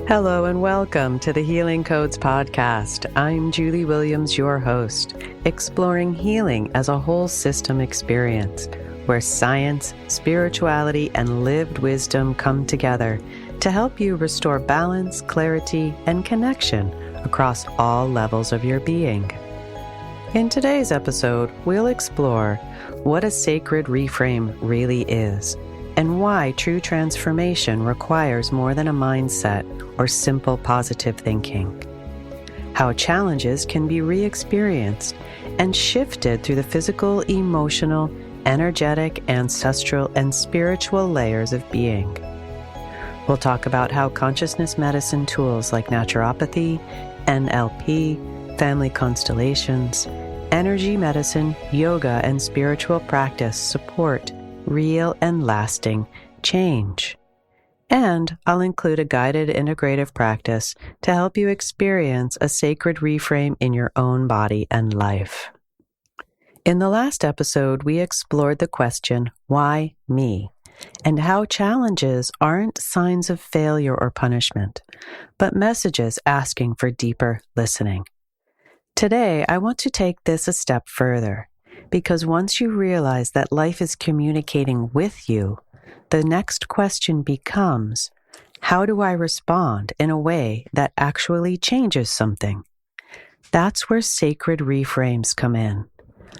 Hello and welcome to the Healing Codes podcast. I'm Julie Williams, your host, exploring healing as a whole system experience where science, spirituality, and lived wisdom come together to help you restore balance, clarity, and connection across all levels of your being. In today's episode, we'll explore what a sacred reframe really is and why true transformation requires more than a mindset or simple positive thinking. How challenges can be re-experienced and shifted through the physical, emotional, energetic, ancestral, and spiritual layers of being. We'll talk about how consciousness medicine tools like naturopathy, NLP, family constellations, energy medicine, yoga, and spiritual practice support real and lasting change. And I'll include a guided integrative practice to help you experience a sacred reframe in your own body and life. In the last episode, we explored the question, why me? And how challenges aren't signs of failure or punishment, but messages asking for deeper listening. Today, I want to take this a step further, because once you realize that life is communicating with you, the next question becomes, how do I respond in a way that actually changes something? That's where sacred reframes come in.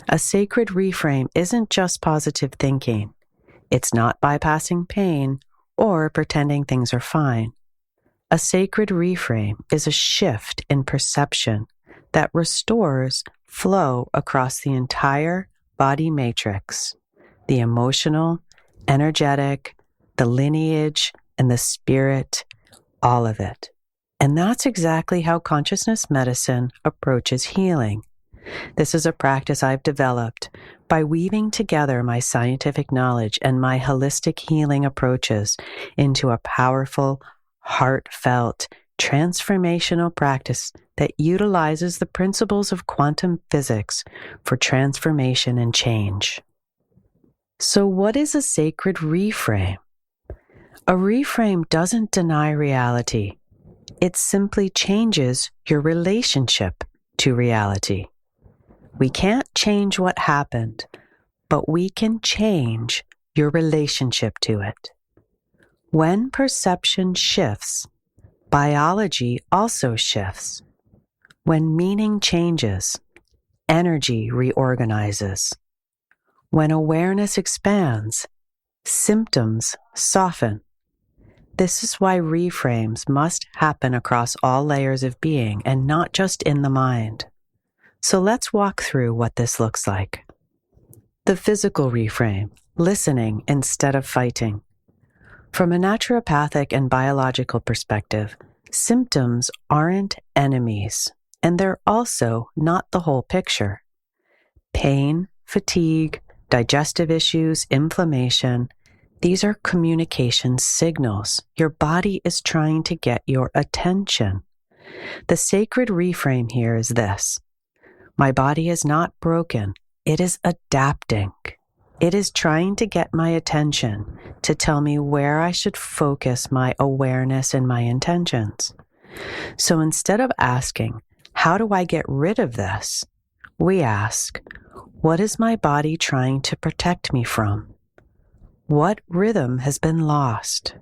A sacred reframe isn't just positive thinking. It's not bypassing pain or pretending things are fine. A sacred reframe is a shift in perception that restores flow across the entire body matrix, the emotional, energetic, the lineage, and the spirit, all of it. And that's exactly how consciousness medicine approaches healing. This is a practice I've developed by weaving together my scientific knowledge and my holistic healing approaches into a powerful, heartfelt, transformational practice that utilizes the principles of quantum physics for transformation and change. So what is a sacred reframe? A reframe doesn't deny reality. It simply changes your relationship to reality. We can't change what happened, but we can change your relationship to it. When perception shifts, biology also shifts. When meaning changes, energy reorganizes. When awareness expands, symptoms soften. This is why reframes must happen across all layers of being and not just in the mind. So let's walk through what this looks like. The physical reframe, listening instead of fighting. From a naturopathic and biological perspective, symptoms aren't enemies, and they're also not the whole picture. Pain, fatigue, digestive issues, inflammation, these are communication signals. Your body is trying to get your attention. The sacred reframe here is this: my body is not broken, it is adapting. It is trying to get my attention to tell me where I should focus my awareness and my intentions. So instead of asking, how do I get rid of this? We ask, what is my body trying to protect me from? What rhythm has been lost?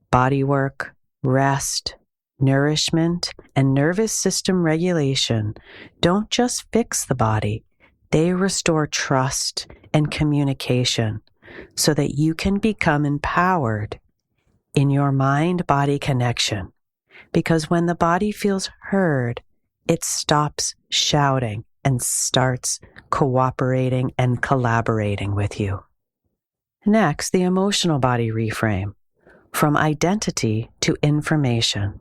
Body work, rest, nourishment, and nervous system regulation don't just fix the body, they restore trust and communication so that you can become empowered in your mind-body connection. Because when the body feels heard, it stops shouting and starts cooperating and collaborating with you. Next, the emotional body reframe, from identity to information.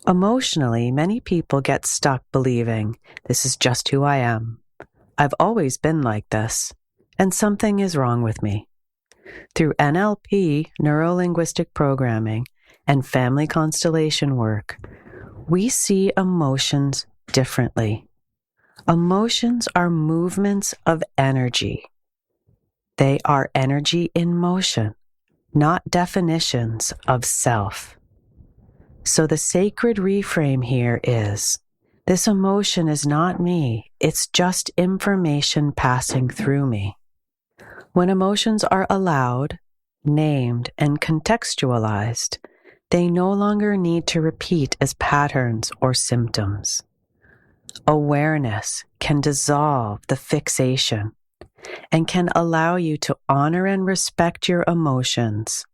Emotionally, many people get stuck believing, this is just who I am. I've always been like this, and something is wrong with me. Through NLP, neuro-linguistic programming, and family constellation work, we see emotions differently. Emotions are movements of energy. They are energy in motion, not definitions of self. So the sacred reframe here is, this emotion is not me, it's just information passing through me. When emotions are allowed, named, and contextualized, they no longer need to repeat as patterns or symptoms. Awareness can dissolve the fixation and can allow you to honor and respect your emotions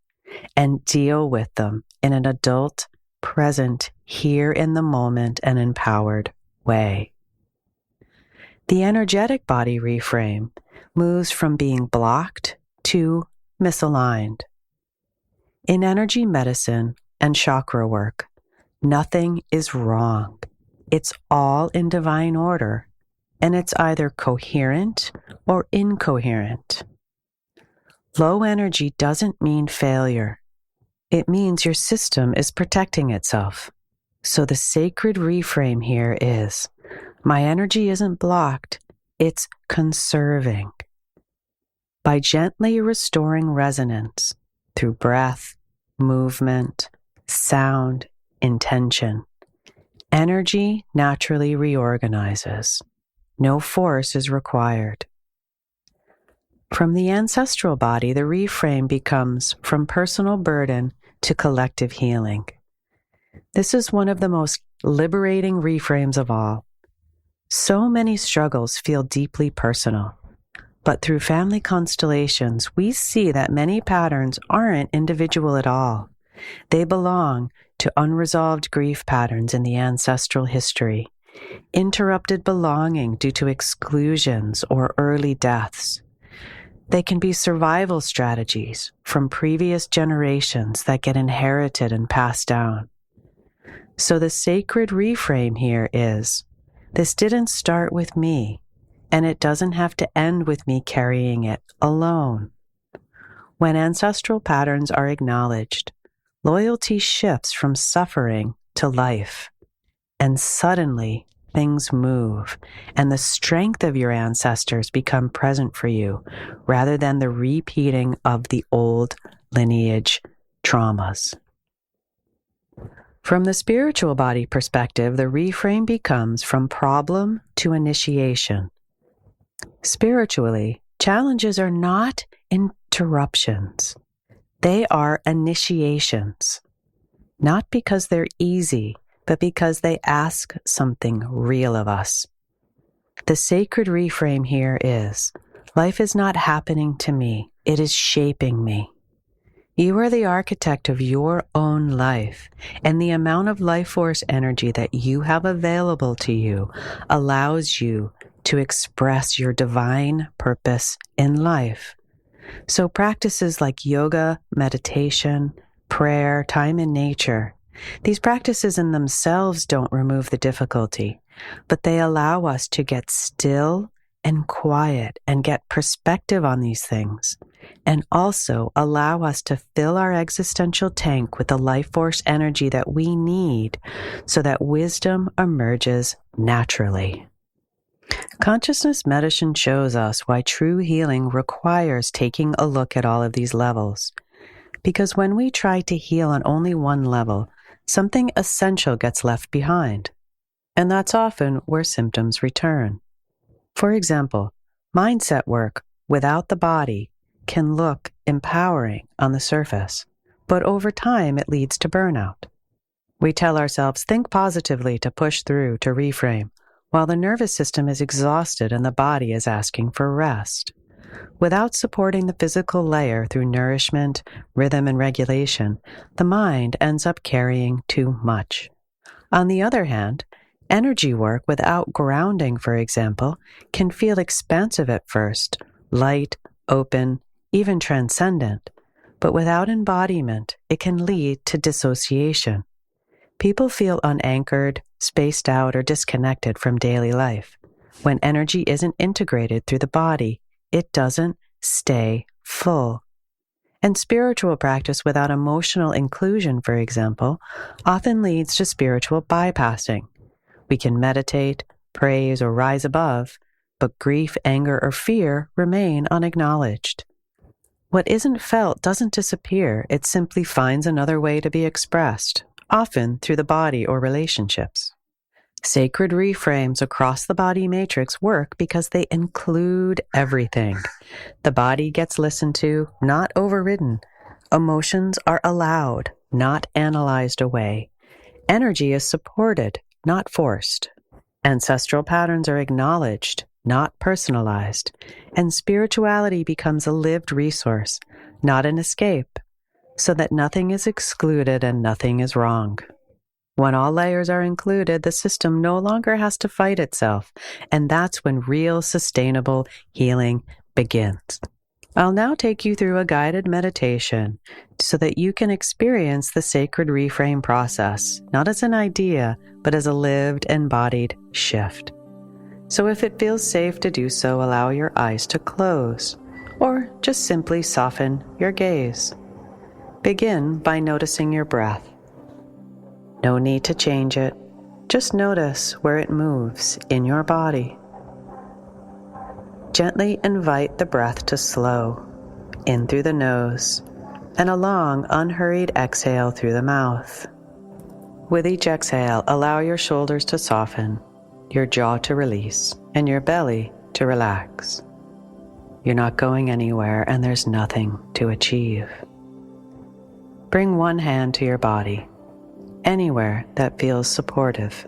and deal with them in an adult, present, here in the moment, and empowered way. The energetic body reframe moves from being blocked to misaligned. In energy medicine and chakra work, nothing is wrong. It's all in divine order, and it's either coherent or incoherent. Low energy doesn't mean failure. It means your system is protecting itself. So the sacred reframe here is, my energy isn't blocked, it's conserving. By gently restoring resonance through breath, movement, sound, intention, energy naturally reorganizes. No force is required. From the ancestral body, the reframe becomes from personal burden to collective healing. This is one of the most liberating reframes of all. So many struggles feel deeply personal, but through family constellations, we see that many patterns aren't individual at all. They belong to unresolved grief patterns in the ancestral history, interrupted belonging due to exclusions or early deaths. They can be survival strategies from previous generations that get inherited and passed down. So the sacred reframe here is, this didn't start with me, and it doesn't have to end with me carrying it alone. When ancestral patterns are acknowledged, loyalty shifts from suffering to life, and suddenly things move, and the strength of your ancestors become present for you, rather than the repeating of the old lineage traumas. From the spiritual body perspective, the reframe becomes from problem to initiation. Spiritually, challenges are not interruptions. They are initiations, not because they're easy, but because they ask something real of us. The sacred reframe here is, life is not happening to me, it is shaping me. You are the architect of your own life, and the amount of life force energy that you have available to you allows you to express your divine purpose in life. So practices like yoga, meditation, prayer, time in nature, these practices in themselves don't remove the difficulty, but they allow us to get still and quiet and get perspective on these things, and also allow us to fill our existential tank with the life force energy that we need so that wisdom emerges naturally. Consciousness medicine shows us why true healing requires taking a look at all of these levels. Because when we try to heal on only one level, something essential gets left behind. And that's often where symptoms return. For example, mindset work without the body can look empowering on the surface, but over time it leads to burnout. We tell ourselves, think positively to push through, to reframe, while the nervous system is exhausted and the body is asking for rest. Without supporting the physical layer through nourishment, rhythm, and regulation, the mind ends up carrying too much. On the other hand, energy work without grounding, for example, can feel expansive at first, light, open, even transcendent, but without embodiment, it can lead to dissociation. People feel unanchored, spaced out, or disconnected from daily life. When energy isn't integrated through the body, it doesn't stay full. And spiritual practice without emotional inclusion, for example, often leads to spiritual bypassing. We can meditate, praise, or rise above, but grief, anger, or fear remain unacknowledged. What isn't felt doesn't disappear, it simply finds another way to be expressed, often through the body or relationships. Sacred reframes across the body matrix work because they include everything. The body gets listened to, not overridden. Emotions are allowed, not analyzed away. Energy is supported, not forced. Ancestral patterns are acknowledged, not personalized. And spirituality becomes a lived resource, not an escape, so that nothing is excluded and nothing is wrong. When all layers are included, the system no longer has to fight itself, and that's when real sustainable healing begins. I'll now take you through a guided meditation so that you can experience the sacred reframe process, not as an idea, but as a lived, embodied shift. So if it feels safe to do so, allow your eyes to close, or just simply soften your gaze. Begin by noticing your breath. No need to change it. Just notice where it moves in your body. Gently invite the breath to slow, in through the nose, and a long, unhurried exhale through the mouth. With each exhale, allow your shoulders to soften, your jaw to release, and your belly to relax. You're not going anywhere, and there's nothing to achieve. Bring one hand to your body, anywhere that feels supportive.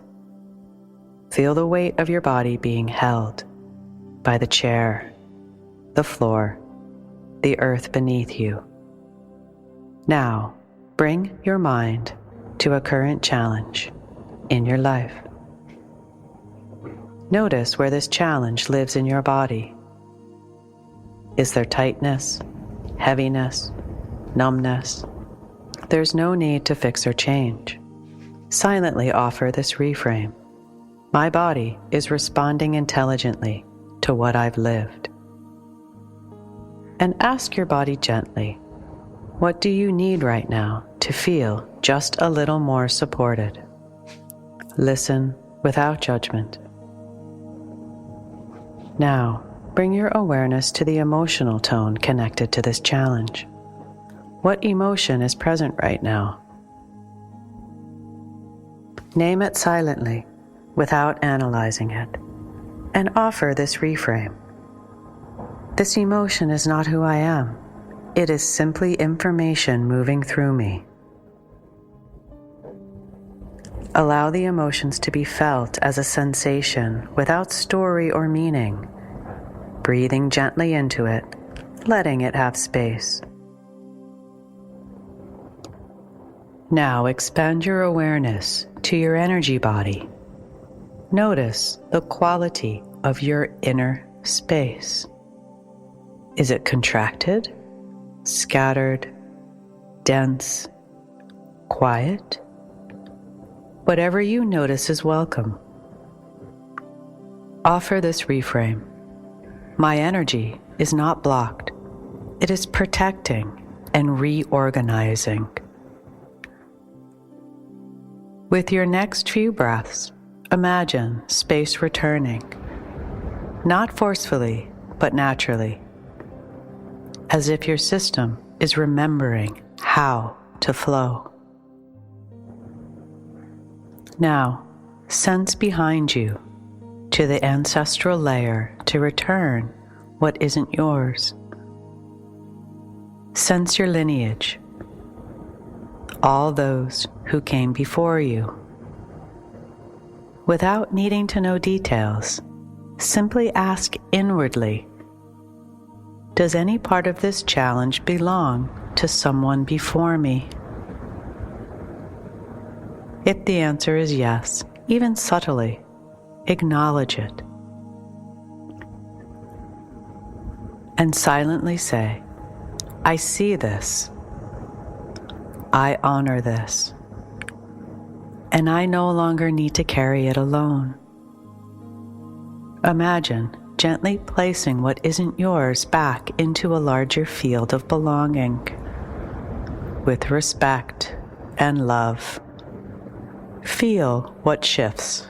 Feel the weight of your body being held by the chair, the floor, the earth beneath you. Now, bring your mind to a current challenge in your life. Notice where this challenge lives in your body. Is there tightness, heaviness, numbness? There's no need to fix or change. Silently offer this reframe. My body is responding intelligently to what I've lived. And ask your body gently, what do you need right now to feel just a little more supported? Listen without judgment. Now, bring your awareness to the emotional tone connected to this challenge. What emotion is present right now? Name it silently, without analyzing it, and offer this reframe. This emotion is not who I am. It is simply information moving through me. Allow the emotions to be felt as a sensation without story or meaning, breathing gently into it, letting it have space. Now expand your awareness to your energy body. Notice the quality of your inner space. Is it contracted, scattered, dense, quiet? Whatever you notice is welcome. Offer this reframe. My energy is not blocked. It is protecting and reorganizing. With your next few breaths, imagine space returning, not forcefully, but naturally, as if your system is remembering how to flow. Now, sense behind you to the ancestral layer to return what isn't yours. Sense your lineage, all those who came before you. Without needing to know details, simply ask inwardly, does any part of this challenge belong to someone before me? If the answer is yes, even subtly, acknowledge it. And silently say, I see this. I honor this. And I no longer need to carry it alone. Imagine gently placing what isn't yours back into a larger field of belonging, with respect and love. Feel what shifts.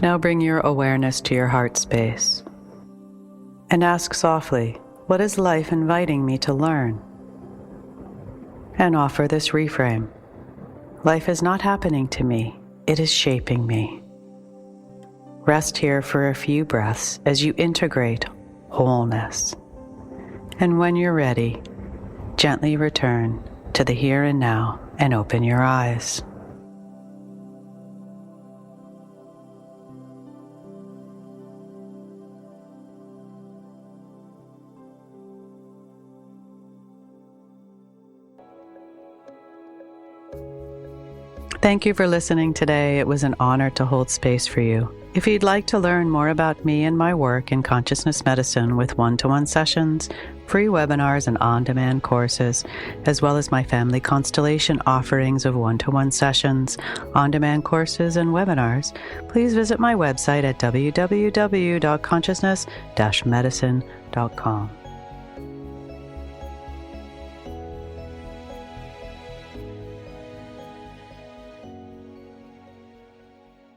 Now bring your awareness to your heart space and ask softly, what is life inviting me to learn? And offer this reframe. Life is not happening to me, it is shaping me. Rest here for a few breaths as you integrate wholeness. And when you're ready, gently return to the here and now and open your eyes. Thank you for listening today. It was an honor to hold space for you. If you'd like to learn more about me and my work in consciousness medicine with one-to-one sessions, free webinars and on-demand courses, as well as my family constellation offerings of one-to-one sessions, on-demand courses, and webinars, please visit my website at www.consciousness-medicine.com.